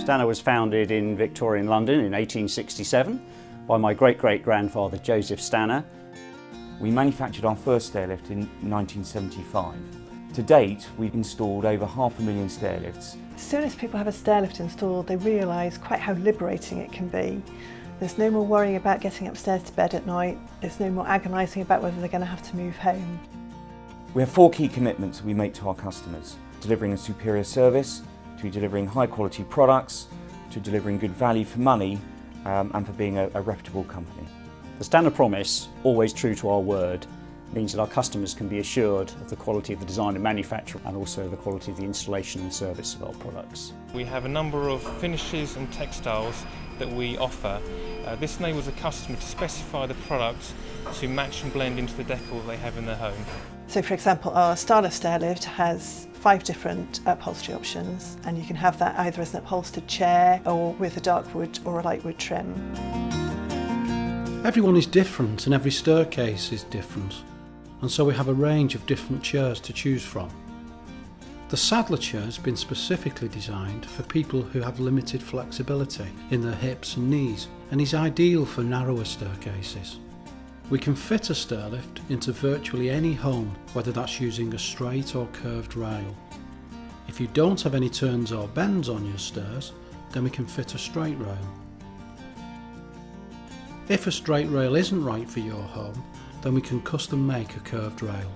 Stannah was founded in Victorian London in 1867 by my great-great-grandfather Joseph Stannah. We manufactured our first stairlift in 1975. To date, we've installed over 500,000 stairlifts. As soon as people have a stairlift installed, they realise quite how liberating it can be. There's no more worrying about getting upstairs to bed at night. There's no more agonising about whether they're going to have to move home. We have 4 key commitments we make to our customers: delivering a superior service, to delivering high quality products, to delivering good value for money, and for being a reputable company. The Stannah promise, always true to our word, means that our customers can be assured of the quality of the design and manufacture and also the quality of the installation and service of our products. We have a number of finishes and textiles that we offer. This enables the customer to specify the product to match and blend into the decor they have in their home. So for example, our Stannah stairlift has 5 different upholstery options, and you can have that either as an upholstered chair or with a dark wood or a light wood trim. Everyone is different and every staircase is different, and so we have a range of different chairs to choose from. The Saddler chair has been specifically designed for people who have limited flexibility in their hips and knees and is ideal for narrower staircases. We can fit a stairlift into virtually any home, whether that's using a straight or curved rail. If you don't have any turns or bends on your stairs, then we can fit a straight rail. If a straight rail isn't right for your home, then we can custom make a curved rail.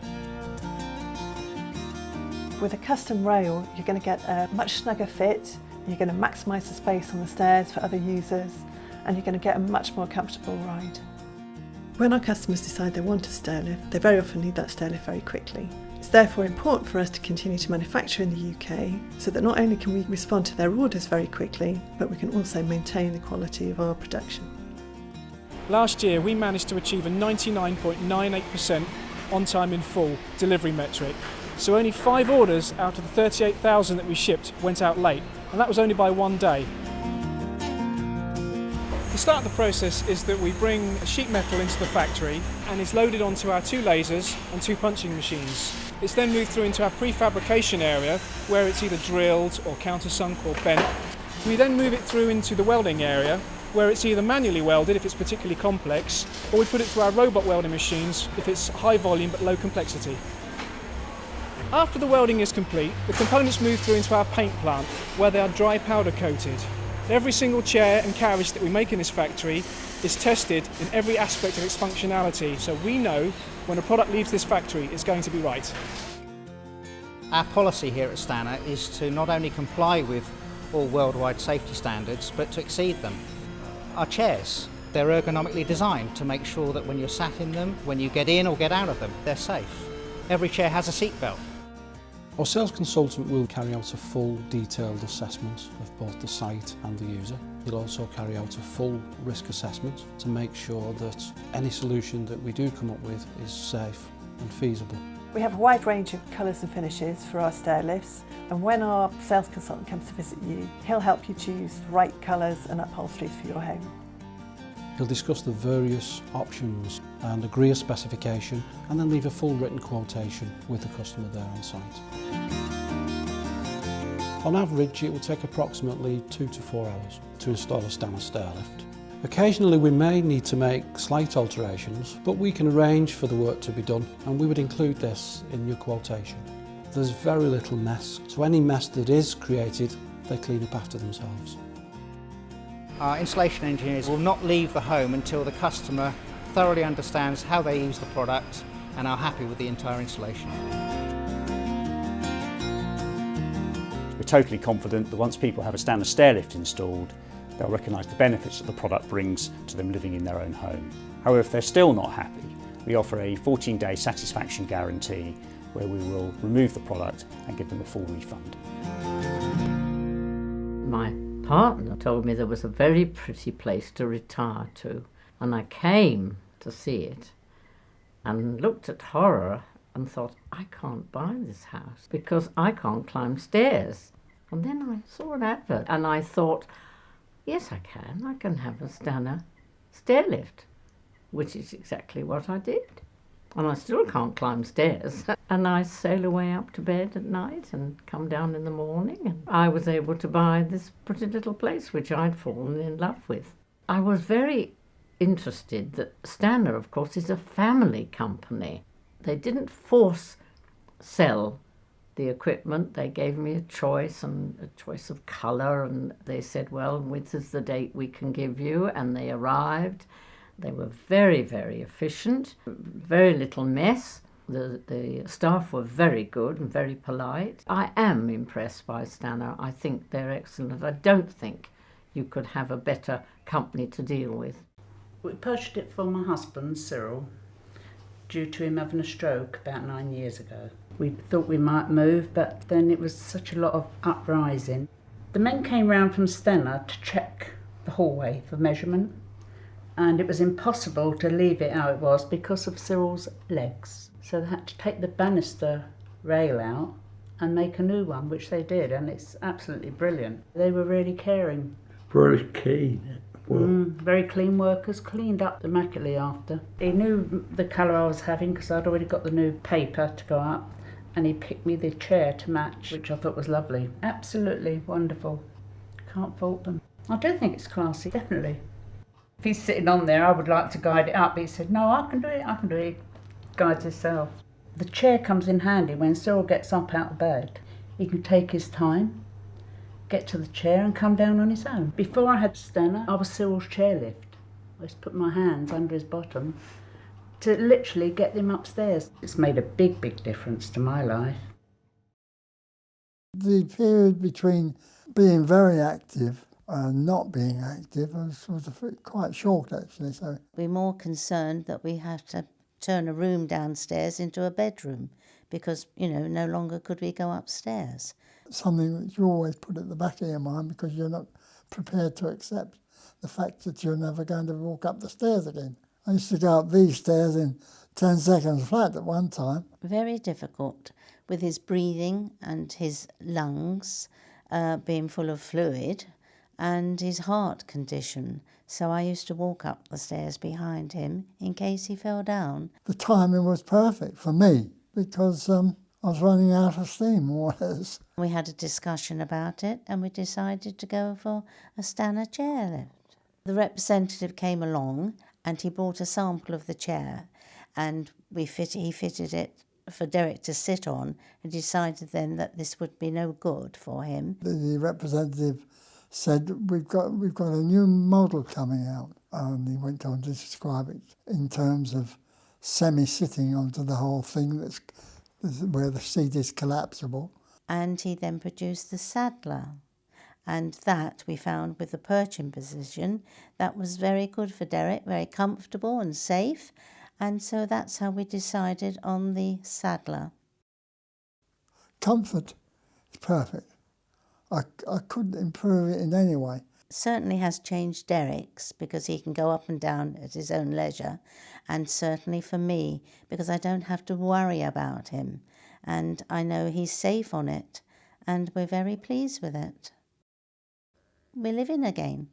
With a custom rail, you're going to get a much snugger fit, you're going to maximise the space on the stairs for other users, and you're going to get a much more comfortable ride. When our customers decide they want a stairlift, they very often need that stairlift very quickly. It's therefore important for us to continue to manufacture in the UK so that not only can we respond to their orders very quickly, but we can also maintain the quality of our production. Last year we managed to achieve a 99.98% on time in full delivery metric. So only 5 orders out of the 38,000 that we shipped went out late, and that was only by 1 day. The start of the process is that we bring sheet metal into the factory and it's loaded onto our 2 lasers and 2 punching machines. It's then moved through into our prefabrication area where it's either drilled or countersunk or bent. We then move it through into the welding area where it's either manually welded if it's particularly complex, or we put it through our robot welding machines if it's high volume but low complexity. After the welding is complete, the components move through into our paint plant where they are dry powder coated. Every single chair and carriage that we make in this factory is tested in every aspect of its functionality, so we know when a product leaves this factory it's going to be right. Our policy here at Stannah is to not only comply with all worldwide safety standards, but to exceed them. Our chairs, they're ergonomically designed to make sure that when you're sat in them, when you get in or get out of them, they're safe. Every chair has a seat belt. Our sales consultant will carry out a full detailed assessment of both the site and the user. He'll also carry out a full risk assessment to make sure that any solution that we do come up with is safe and feasible. We have a wide range of colours and finishes for our stairlifts, and when our sales consultant comes to visit you, he'll help you choose the right colours and upholsteries for your home. He'll discuss the various options and agree a specification and then leave a full written quotation with the customer there on site. On average, it will take approximately 2 to 4 hours to install a Stannah stairlift. Occasionally we may need to make slight alterations, but we can arrange for the work to be done, and we would include this in your quotation. There's very little mess, so any mess that is created, they clean up after themselves. Our installation engineers will not leave the home until the customer thoroughly understands how they use the product and are happy with the entire installation. We're totally confident that once people have a Stannah stairlift installed, they'll recognise the benefits that the product brings to them living in their own home. However, if they're still not happy, we offer a 14-day satisfaction guarantee where we will remove the product and give them a full refund. My partner told me there was a very pretty place to retire to, and I came to see it and looked at horror and thought, I can't buy this house because I can't climb stairs. And then I saw an advert and I thought, yes, I can have a Stannah stairlift, which is exactly what I did. and I still can't climb stairs. And I sail away up to bed at night and come down in the morning. And I was able to buy this pretty little place which I'd fallen in love with. I was very interested that Stannah, of course, is a family company. They didn't force sell the equipment. They gave me a choice, and a choice of colour, and they said, well, this is the date we can give you, and they arrived. They were very, very efficient, very little mess. The staff were very good and very polite. I am impressed by Stannah. I think they're excellent. I don't think you could have a better company to deal with. We purchased it for my husband, Cyril, due to him having a stroke about 9 years ago. We thought we might move, but then it was such a lot of uprising. The men came round from Stannah to check the hallway for measurement, and it was impossible to leave it how it was because of Cyril's legs. So they had to take the banister rail out and make a new one, which they did, and it's absolutely brilliant. They were really caring. Very keen. Very clean workers, cleaned up immaculately after. He knew the colour I was having because I'd already got the new paper to go up, and he picked me the chair to match, which I thought was lovely. Absolutely wonderful. Can't fault them. I do think it's classy, definitely. If he's sitting on there, I would like to guide it up, but he said, no, I can do it. Guides himself. The chair comes in handy when Cyril gets up out of bed. He can take his time, get to the chair and come down on his own. Before I had Stannah, I was Cyril's chairlift. I just put my hands under his bottom to literally get him upstairs. It's made a big, big difference to my life. The period between being very active and not being active was quite short, actually. So we're more concerned that we have to turn a room downstairs into a bedroom because, no longer could we go upstairs. Something that you always put at the back of your mind because you're not prepared to accept the fact that you're never going to walk up the stairs again. I used to go up these stairs in 10 seconds flat at one time. Very difficult with his breathing and his lungs being full of fluid and his heart condition. So I used to walk up the stairs behind him in case he fell down. The timing was perfect for me because I was running out of steam, more or less. We had a discussion about it and we decided to go for a Stannah chairlift. The representative came along and he brought a sample of the chair and he fitted it for Derek to sit on and decided then that this would be no good for him. The representative said, we've got a new model coming out, and he went on to describe it in terms of semi-sitting onto the whole thing where the seat is collapsible. And he then produced the saddler, and that we found with the perching position, that was very good for Derek, very comfortable and safe, and so that's how we decided on the saddler. Comfort is perfect. I couldn't improve it in any way. Certainly has changed Derek's because he can go up and down at his own leisure, and certainly for me because I don't have to worry about him and I know he's safe on it and we're very pleased with it. We're living again.